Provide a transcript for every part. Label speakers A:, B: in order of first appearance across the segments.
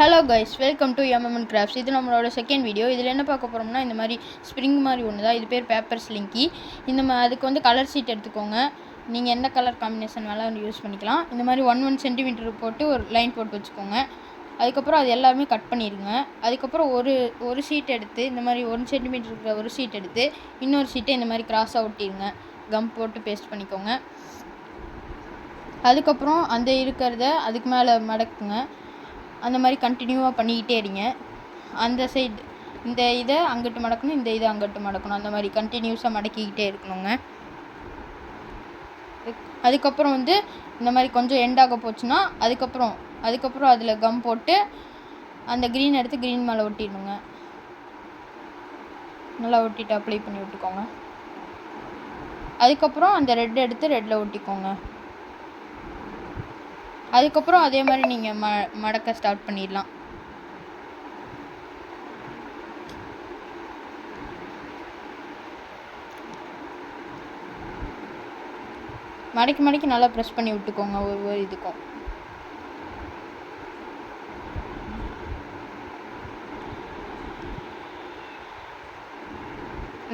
A: Hello guys, welcome to MMN crafts. இது நம்மளோட second video. இதில் என்ன பார்க்க போகிறோம்னா, இந்த மாதிரி ஸ்ப்ரிங் மாதிரி ஒன்று தான். இது பேர் பேப்பர் ஸ்லிங்கி. அதுக்கு வந்து கலர் ஷீட் எடுத்துக்கோங்க. நீங்கள் எந்த கலர் காம்பினேஷன் வேணாலும் யூஸ் பண்ணிக்கலாம். இந்த மாதிரி 1 சென்டிமீட்டர் போட்டு ஒரு லைன் போட்டு வச்சுக்கோங்க. அதுக்கப்புறம் அது எல்லாமே கட் பண்ணிடுங்க. அதுக்கப்புறம் ஒரு ஷீட் எடுத்து இந்த மாதிரி 1 சென்டிமீட்டர் இருக்கிற ஒரு ஷீட் எடுத்து இன்னொரு ஷீட்டை இந்த மாதிரி கிராஸாக ஒட்டிடுங்க. கம் போட்டு பேஸ்ட் பண்ணிக்கோங்க. அதுக்கப்புறம் அந்த இருக்கிறத அதுக்கு மேலே மடக்குங்க. அந்த மாதிரி கண்டினியூவாக பண்ணிக்கிட்டே இருங்க. அந்த சைடு இந்த இதை அங்கிட்டு மடக்கணும், இந்த இதை அங்கிட்டு மடக்கணும். அந்த மாதிரி கண்டினியூஸாக மடக்கிக்கிட்டே இருக்கணுங்க. அதுக்கப்புறம் வந்து இந்த மாதிரி கொஞ்சம் எண்டாக போச்சுன்னா அதுக்கப்புறம் அதில் கம் போட்டு அந்த க்ரீன் எடுத்து க்ரீன் மேலே ஒட்டிடணுங்க. நல்லா ஒட்டிட்டு அப்ளை பண்ணி விட்டுக்கோங்க. அதுக்கப்புறம் அந்த ரெட் எடுத்து ரெட்டில் ஒட்டிக்கோங்க. அதுக்கப்புறம் அதே மாதிரி நீங்கள் மடக்க ஸ்டார்ட் பண்ணிடலாம். மடக்கி நல்லா ப்ரெஸ் பண்ணி விட்டுக்கோங்க ஒவ்வொரு இதுக்கும்.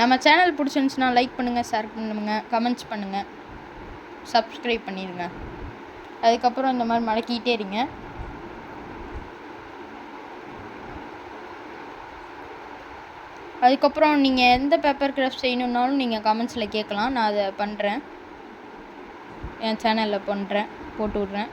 A: நம்ம சேனல் பிடிச்சிருந்துச்சுன்னா லைக் பண்ணுங்கள், ஷேர் பண்ணுங்கள், கமெண்ட்ஸ் பண்ணுங்கள், சப்ஸ்கிரைப் பண்ணிடுங்க. அதுக்கப்புறம் இந்த மாதிரி மடக்கிட்டே இருங்க. அதுக்கப்புறம் நீங்கள் எந்த பேப்பர் கிராஃப்ட் செய்யணுன்னாலும் நீங்கள் கமெண்ட்ஸில் கேட்கலாம். நான் அதை பண்ணுறேன், என் சேனலில் போட்டு விட்றேன்.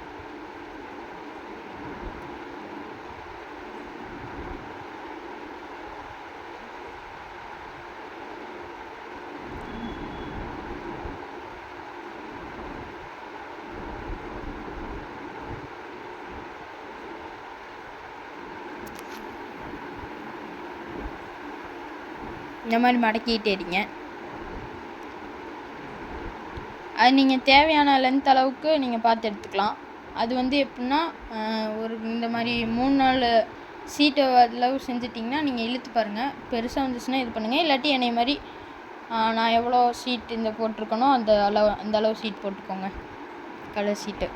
A: இந்த மாதிரி மடக்கிட்டே இருங்க. அது நீங்கள் தேவையான லென்த் அளவுக்கு நீங்கள் பார்த்து எடுத்துக்கலாம். அது வந்து எப்படின்னா, இந்த மாதிரி 3-4 சீட்டை அளவு செஞ்சிட்டிங்கன்னா நீங்கள் இழுத்து பாருங்கள். பெருசாக வந்துச்சுன்னா இது பண்ணுங்கள். இல்லாட்டி என்னை மாதிரி நான் எவ்வளோ சீட் இந்த போட்டிருக்கனோ அந்த அளவு சீட் போட்டுக்கோங்க, கலர் சீட்டு.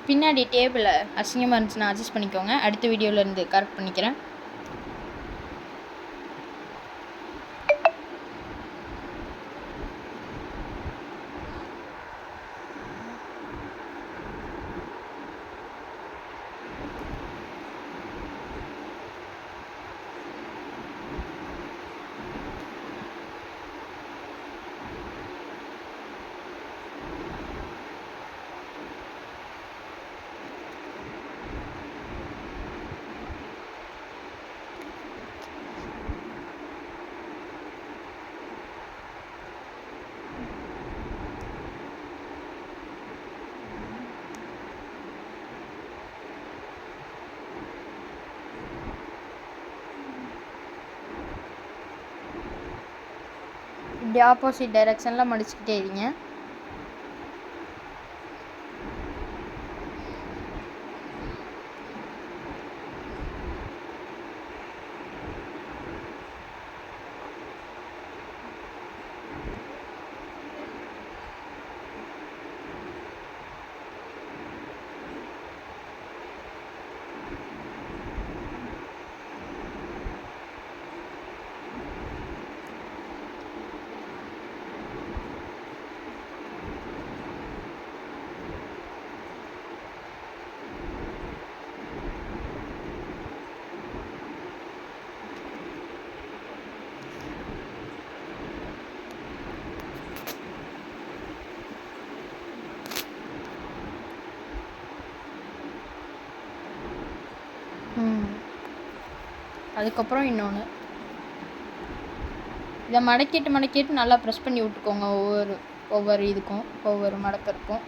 A: பின்னாடி டேபிள் அசிங்கமாக இருந்துச்சுன்னா அட்ஜஸ்ட் பண்ணிக்கோங்க. அடுத்த வீடியோவிலேருந்து கரெக்ட் பண்ணிக்கிறேன். இப்படி ஆப்போசிட் டைரெக்ஷனில் மடிச்சுக்கிட்டே இருங்க. அதுக்கப்புறம் இன்னொன்று, இதை மடக்கிட்டு நல்லா ப்ரெஸ் பண்ணி விட்டுக்கோங்க. ஒவ்வொரு இதுக்கும் ஒவ்வொரு மடக்கருக்கும்.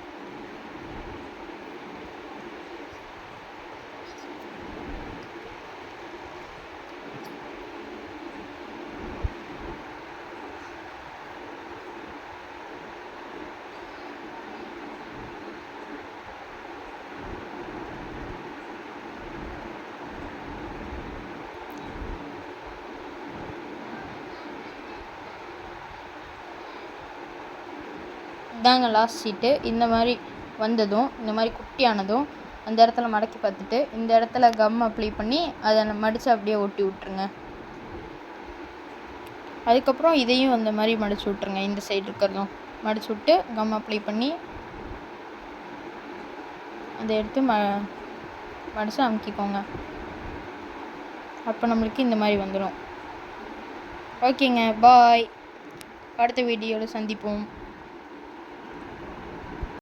A: இதாங்க லாஸ்ட் ஷீட்டு. இந்த மாதிரி வந்ததும் இந்த மாதிரி குட்டியானதும் அந்த இடத்துல மடக்கி பார்த்துட்டு இந்த இடத்துல கம் அப்ளை பண்ணி அதை மடித்து அப்படியே ஒட்டி விட்ருங்க. அதுக்கப்புறம் இதையும் அந்த மாதிரி மடித்து விட்ருங்க. இந்த சைடு இருக்கிறதும் மடித்து விட்டு கம் அப்ளை பண்ணி அதை எடுத்து மடித்து அமுக்கிக்கோங்க. அப்போ நம்மளுக்கு இந்த மாதிரி வந்துடும். ஓகேங்க, பாய். அடுத்த வீடியோவில் சந்திப்போம்.